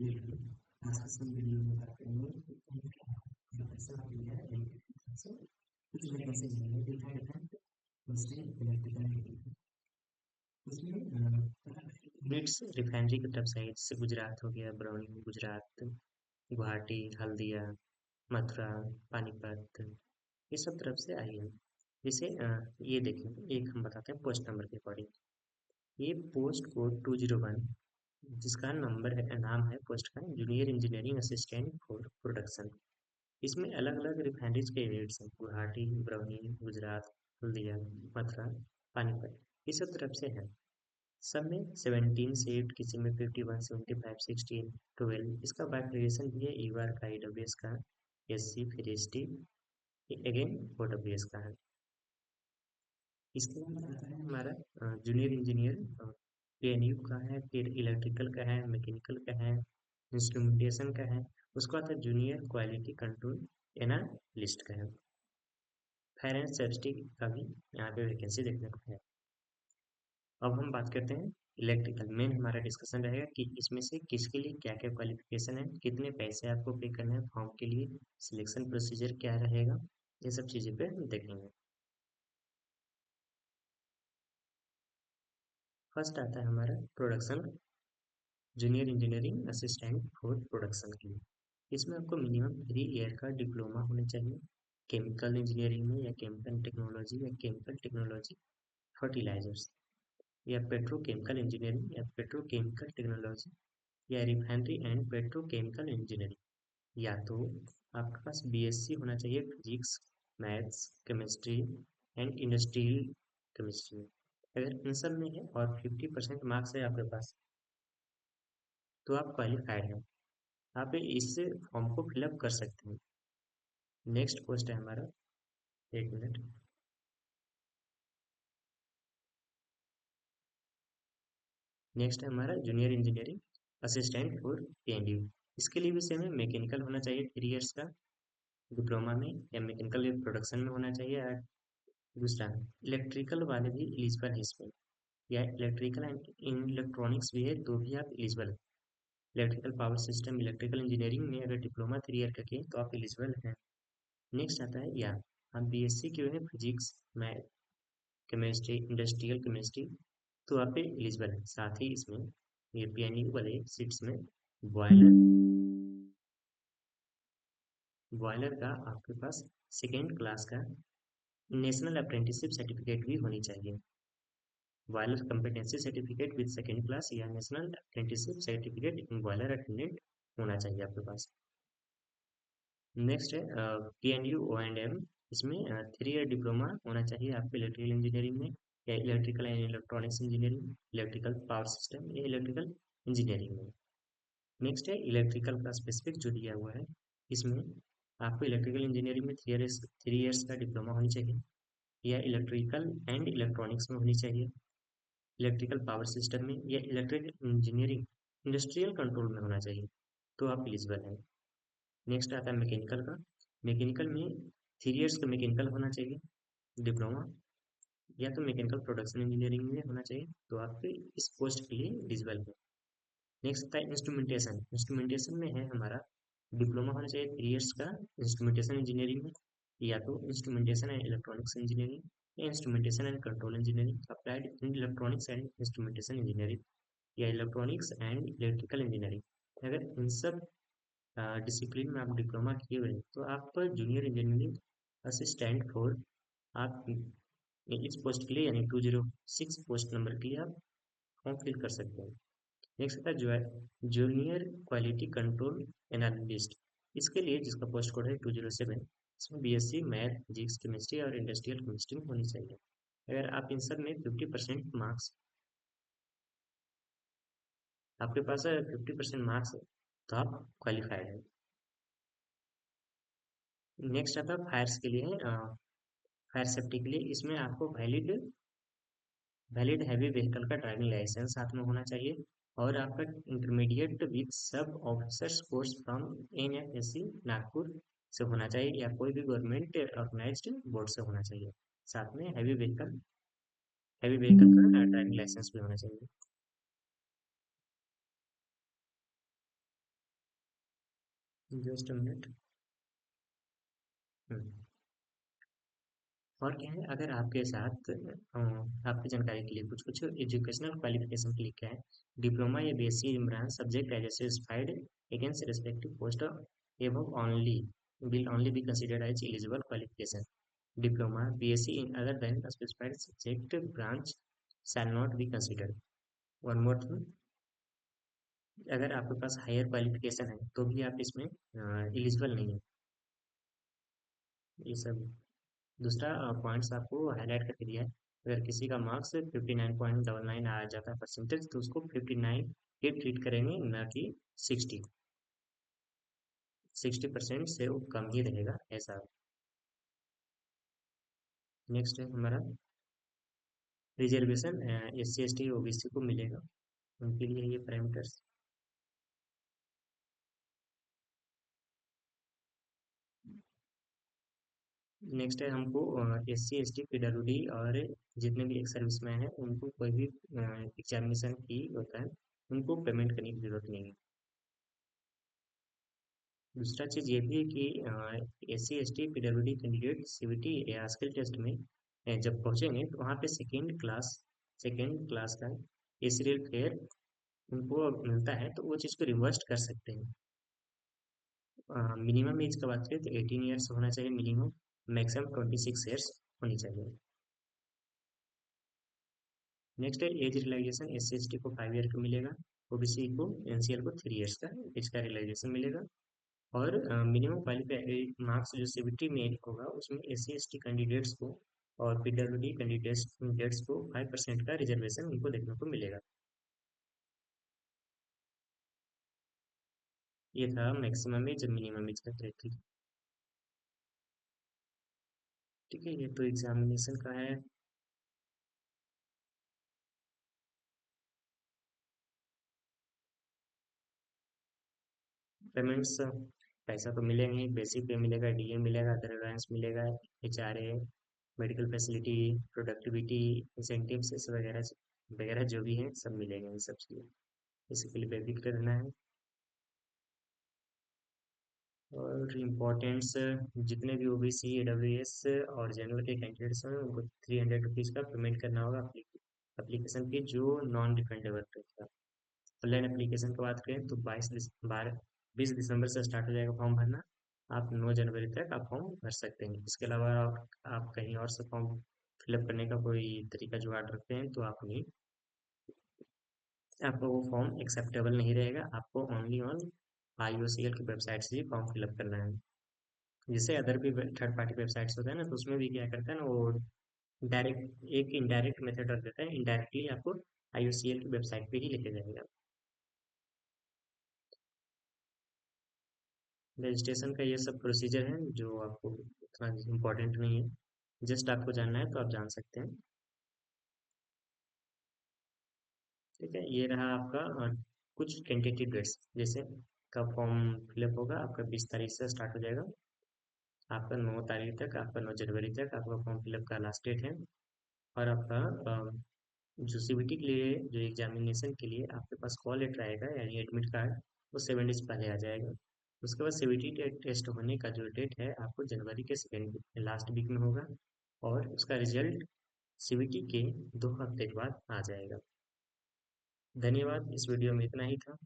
बिल्कुल, आज के समय वीडियो में बात करेंगे कि कैसे आप लिया इलेक्ट्रिक से कुछ वैकेंसी निकली डिफरेंट उसमें इलेक्ट्रिकल हीटिंग उसमें यूनिट्स रिफाइनरी की तरफ से है, जैसे गुजरात हो गया, बरौनी गुजरात, गुवाहाटी, हल्दिया, मथुरा, पानीपत, ये सब तरफ से आई है। जैसे ये देखिए, एक हम बताते हैं पोस्ट नंबर के अकॉर्डिंग। ये पोस्ट कोड 201, जिसका नंबर है, नाम है पोस्ट का junior engineering assistant for production. इसमें अलग अलग रिफाइनरीज के यूनिट्स हैं, गुवाहाटी, बरौनी, गुजरात, हल्दिया, मथुरा, पानीपत, ये सब तरफ से है। सब में 17 शिफ्ट, किसी में 51, 75, 16, 12। इसका बाइफर्केशन भी है, एक बार का ईडब्ल्यूएस का, एससी, फिर एसटी, अगेन ओडब्ल्यूएस का है। इसके बाद आता है हमारा जूनियर इंजीनियर, पीएनयू का है, फिर इलेक्ट्रिकल का है, मैकेनिकल का है, इंस्ट्रूमेंटेशन का है। उसको आता है जूनियर क्वालिटी कंट्रोल एनालिस्ट का है। फायर एंड सेफ्टी का भी यहाँ पे वैकेंसी देखने को है। अब हम बात करते हैं इलेक्ट्रिकल। मेन हमारा डिस्कशन रहेगा कि इसमें से किसके लिए क्या क्या क्वालिफिकेशन है, कितने पैसे आपको पे करने हैं फॉर्म के लिए, सिलेक्शन प्रोसीजर क्या रहेगा, ये सब चीज़ें पे हम देखेंगे। फर्स्ट आता है हमारा production, junior engineering assistant for production के लिए। इसमें आपको मिनिमम 3 ईयर का डिप्लोमा होना चाहिए केमिकल इंजीनियरिंग में, या केमिकल टेक्नोलॉजी, या केमिकल टेक्नोलॉजी फर्टिलाइजर्स, या पेट्रोकेमिकल इंजीनियरिंग, या पेट्रोकेमिकल टेक्नोलॉजी, या रिफाइनरी एंड पेट्रोकेमिकल इंजीनियरिंग। या तो आपके पास बीएससी होना चाहिए physics, maths, chemistry and industrial chemistry. अगर इन सब में है और 50% मार्क्स है आपके पास, तो आप क्वालिफाइड हैं, आप इस फॉर्म को फिलअप कर सकते हैं। नेक्स्ट पोस्ट है हमारा, एक मिनट। नेक्स्ट है हमारा junior engineering assistant for PNU. इसके लिए भी सेम है, मैकेनिकल होना चाहिए 3 इयर्स का डिप्लोमा में, या मैकेनिकल प्रोडक्शन में होना चाहिए। और दूसरा, इलेक्ट्रिकल वाले भी एलिजिबल है इसमें, या इलेक्ट्रिकल एंड इलेक्ट्रॉनिक्स भी है तो भी आप एलिजिबल है। Electrical power system, electrical engineering में अगर डिप्लोमा 3 ईयर का किए तो आप एलिजिबल हैं। नेक्स्ट आता है, या हम बीएससी के हुए physics, math, chemistry, industrial chemistry, तो आप एलिजिबल हैं। साथ ही इसमें ये पीएनयू वाले सीट्स में बॉयलर बॉयलर का आपके पास सेकेंड क्लास का नेशनल अप्रेंटिसशिप सर्टिफिकेट भी होनी चाहिए। Boiler competency certificate with second class, या national apprenticeship certificate in boiler attendant होना चाहिए आपके पास। नेक्स्ट है पीएनयू ओ&एम। इसमें 3 ईयर डिप्लोमा होना चाहिए आपको इलेक्ट्रिकल इंजीनियरिंग में, या electrical and electronics engineering, electrical power system, या इलेक्ट्रिकल इंजीनियरिंग में। नेक्स्ट है इलेक्ट्रिकल का स्पेसिफिक जो दिया हुआ है, इसमें आपको इलेक्ट्रिकल इंजीनियरिंग में 3 इयर्स का डिप्लोमा होनी चाहिए, या इलेक्ट्रिकल एंड इलेक्ट्रॉनिक्स में होनी चाहिए, इलेक्ट्रिकल पावर सिस्टम में, या इलेक्ट्रिकल इंजीनियरिंग इंडस्ट्रियल कंट्रोल में होना चाहिए, तो आप एलिजिबल हैं। नेक्स्ट आता है मैकेनिकल का। मैकेनिकल में 3 इयर्स का मैकेनिकल होना चाहिए डिप्लोमा, या तो मैकेनिकल प्रोडक्शन इंजीनियरिंग में होना चाहिए, तो आप इस पोस्ट के लिए एलिजिबल हैं। नेक्स्ट आता है इंस्ट्रूमेंटेशन। इंस्ट्रूमेंटेशन में है हमारा डिप्लोमा होना चाहिए 3 इयर्स का इंस्ट्रूमेंटेशन इंजीनियरिंग में, या तो इंस्ट्रूमेंटेशन एंड इलेक्ट्रॉनिक्स इंजीनियरिंग, या instrumentation and control engineering applied in electronics and instrumentation engineering, या इलेक्ट्रॉनिक्स एंड इलेक्ट्रिकल इंजीनियरिंग। अगर इन सब डिसिप्लिन में आप डिप्लोमा किए हुए हैं तो आप जूनियर इंजीनियरिंग असिस्टेंट फोर, आप इस पोस्ट के लिए यानी 206 पोस्ट नंबर के लिए आप फॉर्म फिल कर सकते हैं। नेक्स्ट आता है जूनियर क्वालिटी कंट्रोल एनालिस्ट। इसके लिए जिसका पोस्ट कोड है 207, इसमें बीएससी मैथ, फिजिक्स, केमिस्ट्री और इंडस्ट्रियल केमिस्ट्री में होनी चाहिए। अगर आप इन सब में 50% मार्क्स, आपके पास 50% मार्क्स है, तो आप क्वालिफाइड हैं। नेक्स्ट आता है फायर्स के लिए, फायर सेफ्टी के लिए। इसमें आपको वैलिड वैलिड हैवी व्हीकल का ड्राइविंग लाइसेंस साथ में होना चाहिए, और आपका इंटरमीडिएट विद सब ऑफिसर्स कोर्स फ्रॉम एनएफएससी नागपुर से होना चाहिए, या कोई भी गवर्नमेंट ऑर्गेनाइज्ड बोर्ड से होना चाहिए। साथ में हैवी व्हीकल का ड्राइविंग लाइसेंस भी होना चाहिए। Just a minute. और क्या है, अगर आपके साथ आपकी जानकारी के लिए कुछ कुछ एजुकेशनल क्वालिफिकेशन के लिए क्या है, डिप्लोमा या बीएससी इमरान सब्जेक्ट है जैसे spied against respective post above only will only be considered as eligible qualification. Diploma, BSc in other than a specified subject branch shall not be considered. One more thing, अगर आपके पास higher qualification है तो भी आप इसमें eligible नहीं है। ये सब दूसरा पॉइंट्स आपको हाईलाइट करके दिया है। अगर किसी का मार्क्स 59.99 आ जाता है परसेंटेज, तो उसको 59 ही ट्रीट करेंगे, ना कि 60। 60% से वो कम ही रहेगा ऐसा। नेक्स्ट है हमारा रिजर्वेशन। SC ST OBC को मिलेगा, उनके लिए ये पैरामीटर्स। नेक्स्ट है हमको SC ST PWD और जितने भी एक्स सर्विसमैन हैं उनको कोई भी एग्जामिनेशन फी होता है, उनको पेमेंट करने की जरूरत नहीं है। दूसरा चीज ये भी है कि SC ST PWD candidate CVT या स्किल टेस्ट में जब पहुंचेंगे तो वहाँ पे सेकेंड क्लास का एसीरियल फेयर उनको मिलता है, तो वो चीज़ को रिवर्स कर सकते हैं। मिनिमम एज का बात करें तो 18 ईयर्स होना चाहिए मिनिमम, मैक्सिमम 26 ईयर्स होनी चाहिए। नेक्स्ट है एज रिलैक्सेशन। SC ST को 5 ईयर का मिलेगा, OBC को NCL को 3 ईयर्स का एज का रिलैक्सेशन मिलेगा। और मिनिमम क्वालिफाइड मार्क्स जो CBT में होगा उसमें SC ST कैंडिडेट्स को और PWD कैंडिडेट्स को 5% का रिजर्वेशन उनको देखने को मिलेगा। ये था मैक्सिमम एज और मिनिमम एज का क्राइटेरिया। ठीक है, ये तो एग्जामिनेशन का है। पेमेंट्स, पैसा तो मिलेगा ही, बेसिक पे मिलेगा, DA मिलेगा, अदर अलाउंस मिलेगा, HRA, medical facility, productivity incentives वगैरह वगैरह जो भी है सब मिलेंगे इन सब चीज़ें। इसके लिए बेफिक्र रहना है। और इम्पोर्टेंट्स, जितने भी OBC AWS और जनरल के कैंडिडेट्स हैं उनको 300 रुपीज़ का पेमेंट करना होगा एप्लीकेशन फी, जो नॉन रिफंडेबल रहेगा। ऑनलाइन एप्लीकेशन की बात करें तो 20 दिसंबर से स्टार्ट हो जाएगा फॉर्म भरना। आप 9 जनवरी तक आप फॉर्म भर सकते हैं। इसके अलावा आप कहीं और से फॉर्म फिलअप करने का कोई तरीका जुगाड़ रखते हैं तो आप नहीं, आपका वो फॉर्म एक्सेप्टेबल नहीं रहेगा। आपको ओनली ऑन IOCL की वेबसाइट से ही फॉर्म फिलअप करना है। जैसे अदर भी थर्ड पार्टी वेबसाइट्स होते हैं ना, तो उसमें भी क्या करता है ना, वो डायरेक्ट एक इनडायरेक्ट मेथड रख देता है, इनडायरेक्टली आपको IOCL की वेबसाइट पे ही लेके जाएगा। रजिस्ट्रेशन का ये सब प्रोसीजर है जो आपको उतना इम्पोर्टेंट नहीं है, जस्ट आपको जानना है तो आप जान सकते हैं। ठीक है, ये रहा आपका कुछ टेंटेटिव डेट्स। जैसे का फॉर्म फिलअप होगा आपका 20 तारीख से स्टार्ट हो जाएगा, आपका 9 तारीख तक, आपका 9 जनवरी तक आपका फॉर्म फिलअप का लास्ट डेट है। और आपका जो CBT के लिए, जो एग्जामिनेशन के लिए आपके पास कॉल लेटर आएगा यानी एडमिट कार्ड, वो 7 डेज पहले आ जाएगा। उसके बाद CBT टेस्ट होने का जो डेट है आपको जनवरी के सेकेंड लास्ट वीक में होगा, और उसका रिजल्ट CBT के 2 हफ्ते के बाद आ जाएगा। धन्यवाद, इस वीडियो में इतना ही था।